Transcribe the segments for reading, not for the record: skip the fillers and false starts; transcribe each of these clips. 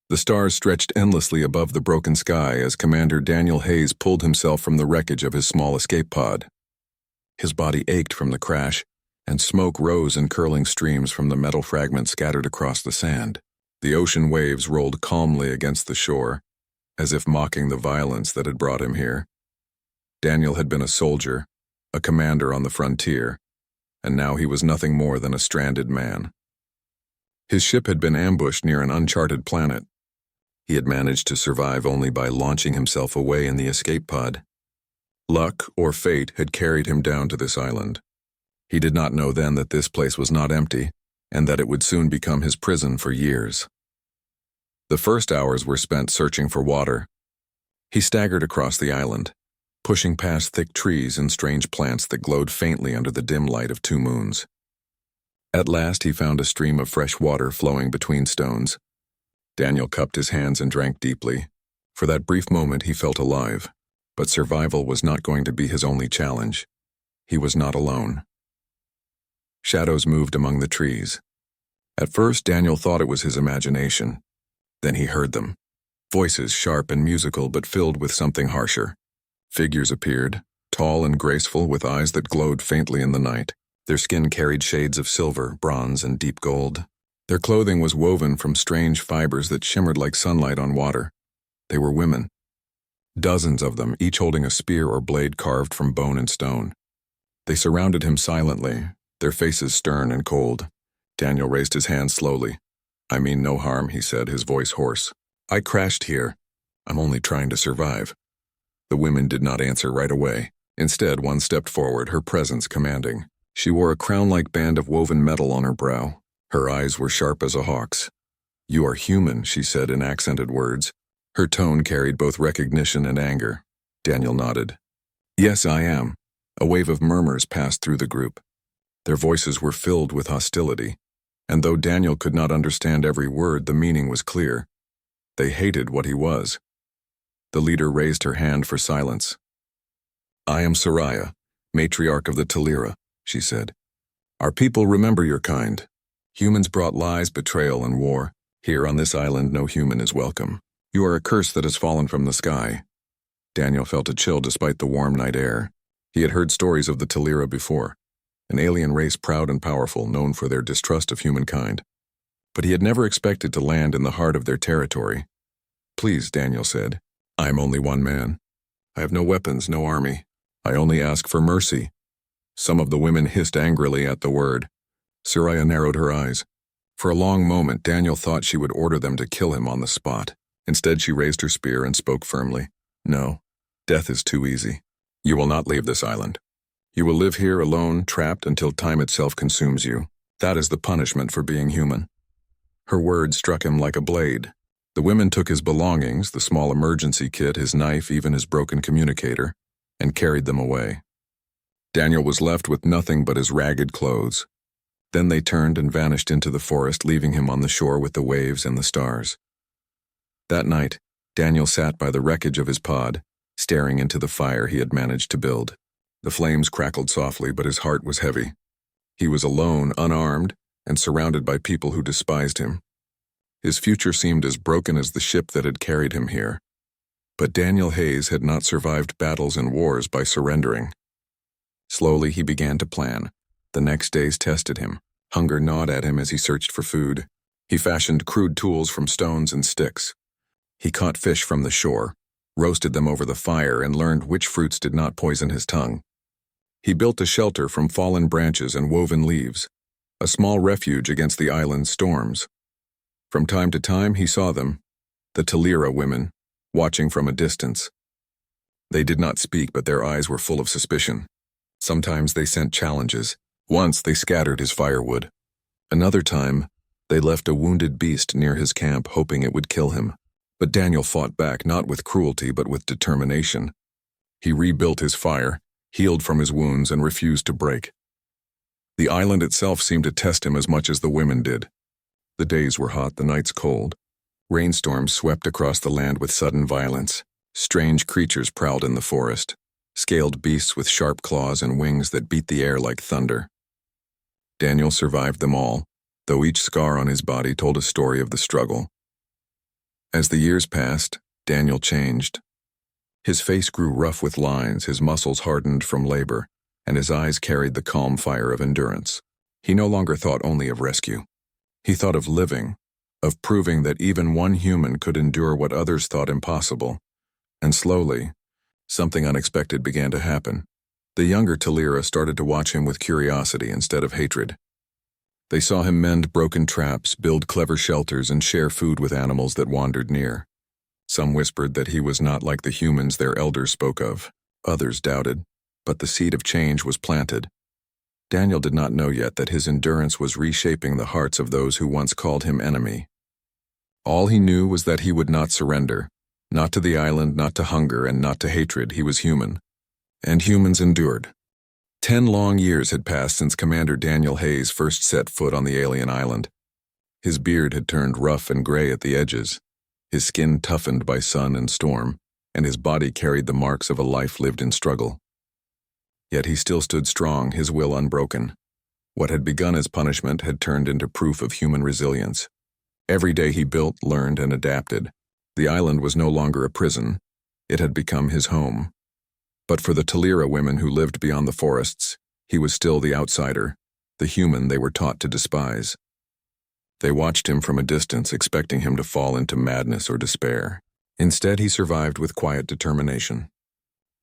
The stars stretched endlessly above the broken sky as Commander Daniel Hayes pulled himself from the wreckage of his small escape pod. His body ached from the crash, and smoke rose in curling streams from the metal fragments scattered across the sand. The ocean waves rolled calmly against the shore, as if mocking the violence that had brought him here. Daniel had been a soldier, a commander on the frontier, and now he was nothing more than a stranded man. His ship had been ambushed near an uncharted planet. He had managed to survive only by launching himself away in the escape pod. Luck or fate had carried him down to this island. He did not know then that this place was not empty, and that it would soon become his prison for years. The first hours were spent searching for water. He staggered across the island, pushing past thick trees and strange plants that glowed faintly under the dim light of 2 moons. At last he found a stream of fresh water flowing between stones. Daniel cupped his hands and drank deeply. For that brief moment he felt alive, but survival was not going to be his only challenge. He was not alone. Shadows moved among the trees. At first Daniel thought it was his imagination. Then he heard them. Voices sharp and musical but filled with something harsher. Figures appeared, tall and graceful with eyes that glowed faintly in the night. Their skin carried shades of silver, bronze, and deep gold. Their clothing was woven from strange fibers that shimmered like sunlight on water. They were women. Dozens of them, each holding a spear or blade carved from bone and stone. They surrounded him silently, their faces stern and cold. Daniel raised his hand slowly. "I mean no harm," he said, his voice hoarse. "I crashed here. I'm only trying to survive." The women did not answer right away. Instead, one stepped forward, her presence commanding. She wore a crown-like band of woven metal on her brow. Her eyes were sharp as a hawk's. "You are human," she said in accented words. Her tone carried both recognition and anger. Daniel nodded. "Yes, I am." A wave of murmurs passed through the group. Their voices were filled with hostility, and though Daniel could not understand every word, the meaning was clear. They hated what he was. The leader raised her hand for silence. "I am Soraya, matriarch of the Talira," she said. "Our people remember your kind. Humans brought lies, betrayal, and war. Here on this island, no human is welcome. You are a curse that has fallen from the sky." Daniel felt a chill despite the warm night air. He had heard stories of the Talira before, an alien race proud and powerful, known for their distrust of humankind. But he had never expected to land in the heart of their territory. "Please," Daniel said. "I am only one man. I have no weapons, no army. I only ask for mercy." Some of the women hissed angrily at the word. Soraya narrowed her eyes. For a long moment, Daniel thought she would order them to kill him on the spot. Instead, she raised her spear and spoke firmly. "No, death is too easy. You will not leave this island. You will live here alone, trapped until time itself consumes you. That is the punishment for being human." Her words struck him like a blade. The women took his belongings, the small emergency kit, his knife, even his broken communicator, and carried them away. Daniel was left with nothing but his ragged clothes. Then they turned and vanished into the forest, leaving him on the shore with the waves and the stars. That night, Daniel sat by the wreckage of his pod, staring into the fire he had managed to build. The flames crackled softly, but his heart was heavy. He was alone, unarmed, and surrounded by people who despised him. His future seemed as broken as the ship that had carried him here. But Daniel Hayes had not survived battles and wars by surrendering. Slowly he began to plan. The next days tested him. Hunger gnawed at him as he searched for food. He fashioned crude tools from stones and sticks. He caught fish from the shore, roasted them over the fire, and learned which fruits did not poison his tongue. He built a shelter from fallen branches and woven leaves, a small refuge against the island's storms. From time to time he saw them, the Talira women, watching from a distance. They did not speak, but their eyes were full of suspicion. Sometimes they sent challenges. Once they scattered his firewood. Another time, they left a wounded beast near his camp, hoping it would kill him. But Daniel fought back, not with cruelty, but with determination. He rebuilt his fire, healed from his wounds, and refused to break. The island itself seemed to test him as much as the women did. The days were hot, the nights cold. Rainstorms swept across the land with sudden violence. Strange creatures prowled in the forest, scaled beasts with sharp claws and wings that beat the air like thunder. Daniel survived them all, though each scar on his body told a story of the struggle. As the years passed, Daniel changed. His face grew rough with lines, his muscles hardened from labor, and his eyes carried the calm fire of endurance. He no longer thought only of rescue. He thought of living, of proving that even one human could endure what others thought impossible. And slowly, something unexpected began to happen. The younger Talira started to watch him with curiosity instead of hatred. They saw him mend broken traps, build clever shelters, and share food with animals that wandered near. Some whispered that he was not like the humans their elders spoke of. Others doubted, but the seed of change was planted. Daniel did not know yet that his endurance was reshaping the hearts of those who once called him enemy. All he knew was that he would not surrender, not to the island, not to hunger, and not to hatred. He was human. And humans endured. 10 long years had passed since Commander Daniel Hayes first set foot on the alien island. His beard had turned rough and gray at the edges, his skin toughened by sun and storm, and his body carried the marks of a life lived in struggle. Yet he still stood strong, his will unbroken. What had begun as punishment had turned into proof of human resilience. Every day he built, learned, and adapted. The island was no longer a prison. It had become his home. But for the Talira women who lived beyond the forests, he was still the outsider, the human they were taught to despise. They watched him from a distance, expecting him to fall into madness or despair. Instead, he survived with quiet determination.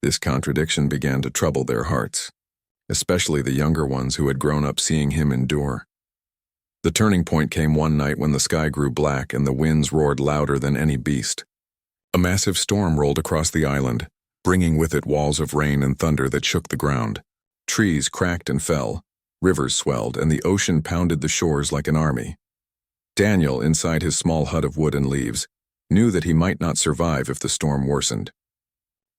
This contradiction began to trouble their hearts, especially the younger ones who had grown up seeing him endure. The turning point came one night when the sky grew black and the winds roared louder than any beast. A massive storm rolled across the island, bringing with it walls of rain and thunder that shook the ground. Trees cracked and fell, rivers swelled, and the ocean pounded the shores like an army. Daniel, inside his small hut of wood and leaves, knew that he might not survive if the storm worsened.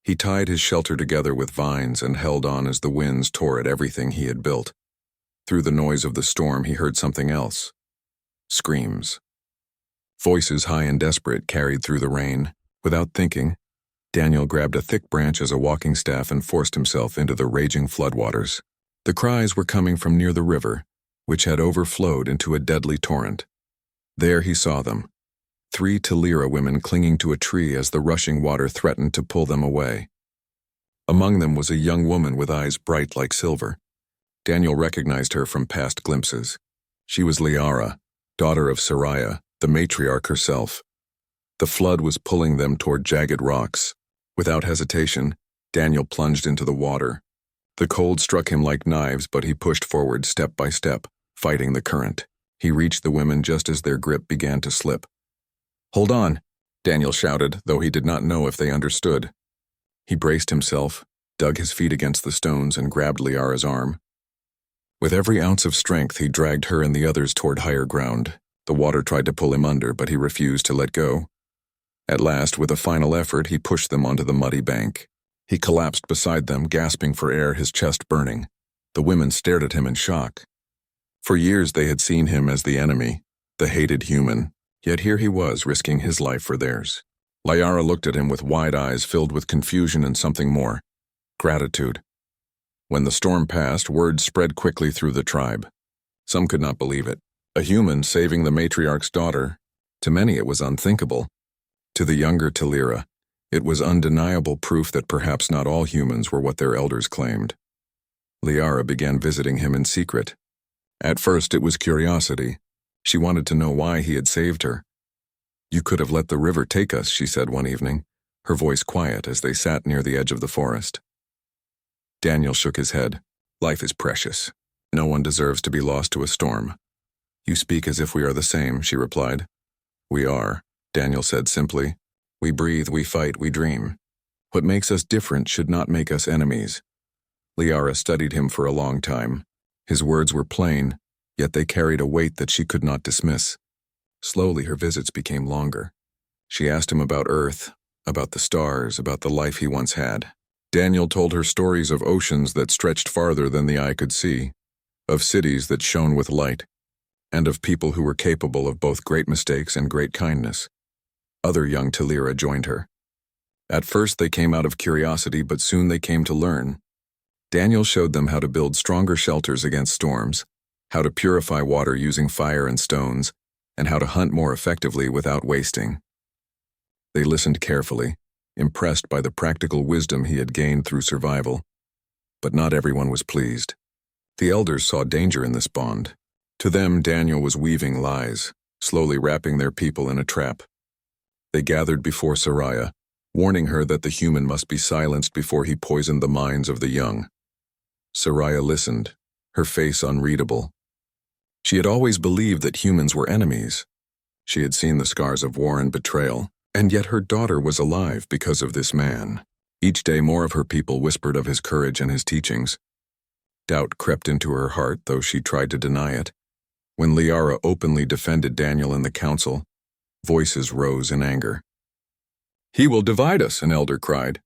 He tied his shelter together with vines and held on as the winds tore at everything he had built. Through the noise of the storm, he heard something else. Screams. Voices high and desperate carried through the rain. Without thinking, Daniel grabbed a thick branch as a walking staff and forced himself into the raging floodwaters. The cries were coming from near the river, which had overflowed into a deadly torrent. There he saw them, 3 Talira women clinging to a tree as the rushing water threatened to pull them away. Among them was a young woman with eyes bright like silver. Daniel recognized her from past glimpses. She was Liara, daughter of Soraya, the matriarch herself. The flood was pulling them toward jagged rocks. Without hesitation, Daniel plunged into the water. The cold struck him like knives, but he pushed forward step by step, fighting the current. He reached the women just as their grip began to slip. "Hold on," Daniel shouted, though he did not know if they understood. He braced himself, dug his feet against the stones, and grabbed Liara's arm. With every ounce of strength, he dragged her and the others toward higher ground. The water tried to pull him under, but he refused to let go. At last, with a final effort, he pushed them onto the muddy bank. He collapsed beside them, gasping for air, his chest burning. The women stared at him in shock. For years they had seen him as the enemy, the hated human, yet here he was risking his life for theirs. Liara looked at him with wide eyes filled with confusion and something more, gratitude. When the storm passed, word spread quickly through the tribe. Some could not believe it. A human saving the matriarch's daughter. To many it was unthinkable. To the younger Talira, it was undeniable proof that perhaps not all humans were what their elders claimed. Liara began visiting him in secret. At first it was curiosity. She wanted to know why he had saved her. "You could have let the river take us," she said one evening, her voice quiet as they sat near the edge of the forest. Daniel shook his head. "Life is precious. No one deserves to be lost to a storm." "You speak as if we are the same," she replied. "We are," Daniel said simply. "We breathe, we fight, we dream. What makes us different should not make us enemies." Liara studied him for a long time. His words were plain, yet they carried a weight that she could not dismiss. Slowly her visits became longer. She asked him about Earth, about the stars, about the life he once had. Daniel told her stories of oceans that stretched farther than the eye could see, of cities that shone with light, and of people who were capable of both great mistakes and great kindness. Other young Talira joined her. At first they came out of curiosity, but soon they came to learn. Daniel showed them how to build stronger shelters against storms, how to purify water using fire and stones, and how to hunt more effectively without wasting. They listened carefully, impressed by the practical wisdom he had gained through survival. But not everyone was pleased. The elders saw danger in this bond. To them, Daniel was weaving lies, slowly wrapping their people in a trap. They gathered before Sariah, warning her that the human must be silenced before he poisoned the minds of the young. Sariah listened, her face unreadable. She had always believed that humans were enemies. She had seen the scars of war and betrayal, and yet her daughter was alive because of this man. Each day more of her people whispered of his courage and his teachings. Doubt crept into her heart, though she tried to deny it. When Liara openly defended Daniel in the council, voices rose in anger. "He will divide us," an elder cried.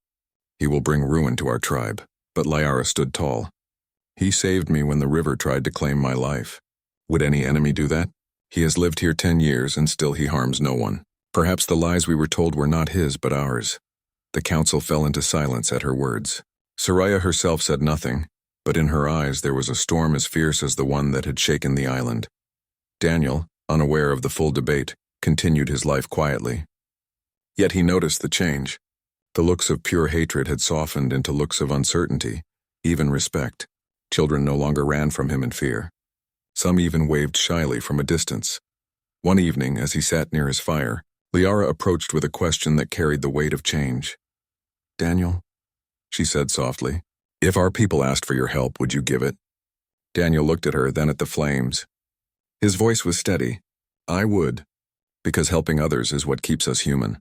"He will bring ruin to our tribe." But Liara stood tall. "He saved me when the river tried to claim my life. Would any enemy do that? He has lived here 10 years and still he harms no one." Perhaps the lies we were told were not his but ours. The council fell into silence at her words. Sariah herself said nothing, but in her eyes there was a storm as fierce as the one that had shaken the island. Daniel, unaware of the full debate, continued his life quietly. Yet he noticed the change. The looks of pure hatred had softened into looks of uncertainty, even respect. Children no longer ran from him in fear. Some even waved shyly from a distance. One evening, as he sat near his fire, Liara approached with a question that carried the weight of change. "Daniel," she said softly, "if our people asked for your help, would you give it?" Daniel looked at her, then at the flames. His voice was steady. "I would, because helping others is what keeps us human."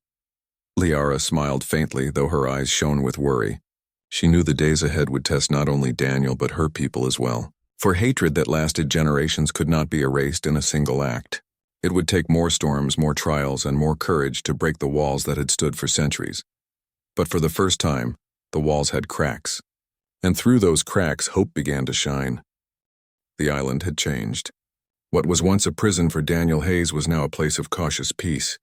Liara smiled faintly, though her eyes shone with worry. She knew the days ahead would test not only Daniel but her people as well. For hatred that lasted generations could not be erased in a single act. It would take more storms, more trials, and more courage to break the walls that had stood for centuries. But for the first time, the walls had cracks. And through those cracks, hope began to shine. The island had changed. What was once a prison for Daniel Hayes was now a place of cautious peace.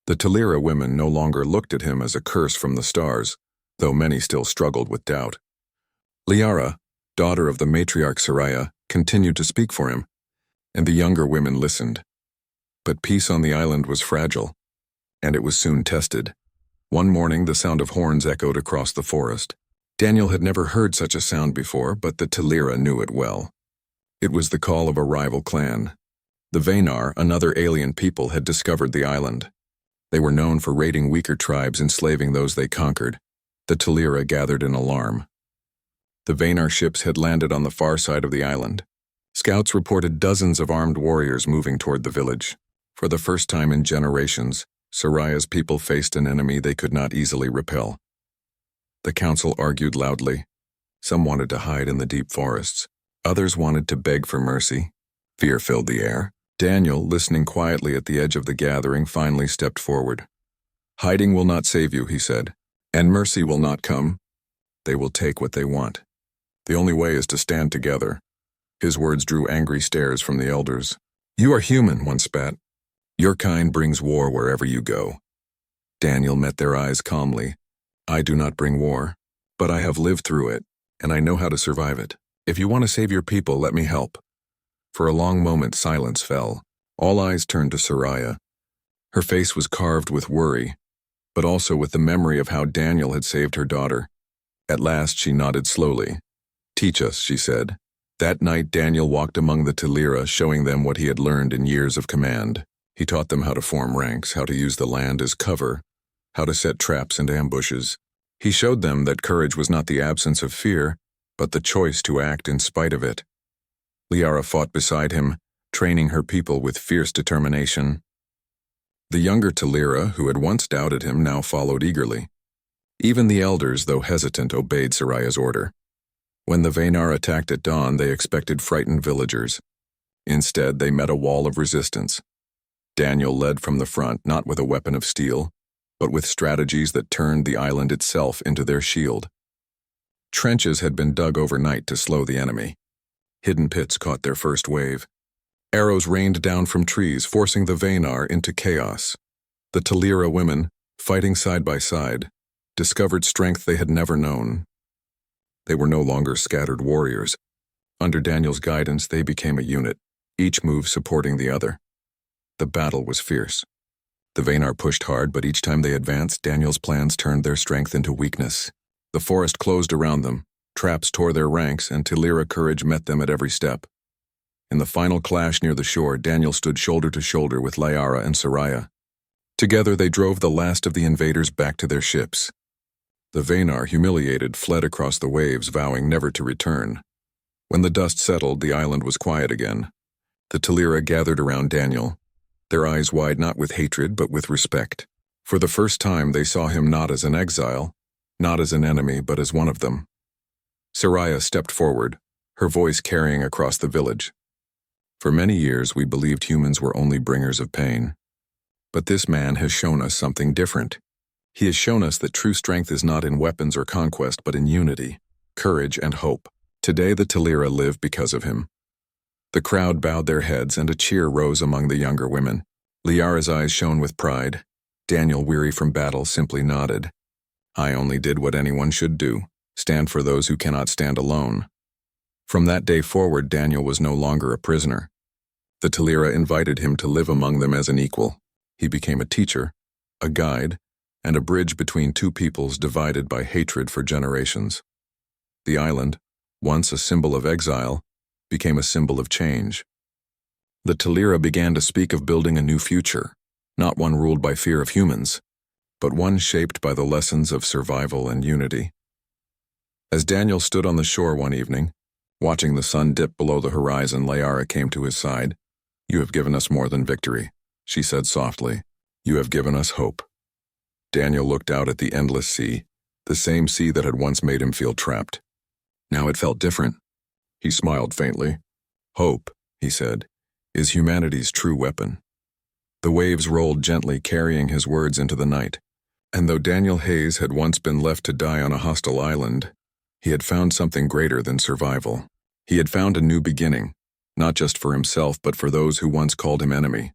The Talira women no longer looked at him as a curse from the stars, though many still struggled with doubt. Liara, daughter of the matriarch Sariah, continued to speak for him, and the younger women listened. But peace on the island was fragile, and it was soon tested. One morning, the sound of horns echoed across the forest. Daniel had never heard such a sound before, but the Talira knew it well. It was the call of a rival clan. The Vaynar, another alien people, had discovered the island. They were known for raiding weaker tribes, enslaving those they conquered. The Talira gathered in alarm. The Vaynar ships had landed on the far side of the island. Scouts reported dozens of armed warriors moving toward the village. For the first time in generations, Sariah's people faced an enemy they could not easily repel. The council argued loudly. Some wanted to hide in the deep forests. Others wanted to beg for mercy. Fear filled the air. Daniel, listening quietly at the edge of the gathering, finally stepped forward. "Hiding will not save you," he said, "and mercy will not come. They will take what they want. The only way is to stand together." His words drew angry stares from the elders. "You are human," one spat. "Your kind brings war wherever you go." Daniel met their eyes calmly. "I do not bring war, but I have lived through it, and I know how to survive it. If you want to save your people, let me help." For a long moment, silence fell. All eyes turned to Sariah. Her face was carved with worry, but also with the memory of how Daniel had saved her daughter. At last, she nodded slowly. "Teach us," she said. That night, Daniel walked among the Talira, showing them what he had learned in years of command. He taught them how to form ranks, how to use the land as cover, how to set traps and ambushes. He showed them that courage was not the absence of fear, but the choice to act in spite of it. Liara fought beside him, training her people with fierce determination. The younger Talira, who had once doubted him, now followed eagerly. Even the elders, though hesitant, obeyed Sariah's order. When the Vaynar attacked at dawn, they expected frightened villagers. Instead, they met a wall of resistance. Daniel led from the front, not with a weapon of steel, but with strategies that turned the island itself into their shield. Trenches had been dug overnight to slow the enemy. Hidden pits caught their first wave. Arrows rained down from trees, forcing the Vaynar into chaos. The Talira women, fighting side by side, discovered strength they had never known. They were no longer scattered warriors. Under Daniel's guidance, they became a unit, each move supporting the other. The battle was fierce. The Vaynar pushed hard, but each time they advanced, Daniel's plans turned their strength into weakness. The forest closed around them, traps tore their ranks, and Talira courage met them at every step. In the final clash near the shore, Daniel stood shoulder to shoulder with Liara and Soraya. Together they drove the last of the invaders back to their ships. The Vaynar, humiliated, fled across the waves, vowing never to return. When the dust settled, the island was quiet again. The Talira gathered around Daniel, their eyes wide not with hatred but with respect. For the first time they saw him not as an exile, not as an enemy, but as one of them. Soraya stepped forward, her voice carrying across the village. For many years we believed humans were only bringers of pain. But this man has shown us something different. He has shown us that true strength is not in weapons or conquest, but in unity, courage, and hope. Today the Talira live because of him. The crowd bowed their heads and a cheer rose among the younger women. Liara's eyes shone with pride. Daniel, weary from battle, simply nodded. I only did what anyone should do, stand for those who cannot stand alone. From that day forward, Daniel was no longer a prisoner. The Talira invited him to live among them as an equal. He became a teacher, a guide, and a bridge between two peoples divided by hatred for generations. The island, once a symbol of exile, became a symbol of change. The Talira began to speak of building a new future, not one ruled by fear of humans, but one shaped by the lessons of survival and unity. As Daniel stood on the shore one evening, watching the sun dip below the horizon, Liara came to his side. You have given us more than victory, she said softly. You have given us hope. Daniel looked out at the endless sea, the same sea that had once made him feel trapped. Now it felt different. He smiled faintly. Hope, he said, is humanity's true weapon. The waves rolled gently, carrying his words into the night. And though Daniel Hayes had once been left to die on a hostile island, he had found something greater than survival. He had found a new beginning, not just for himself but for those who once called him enemy.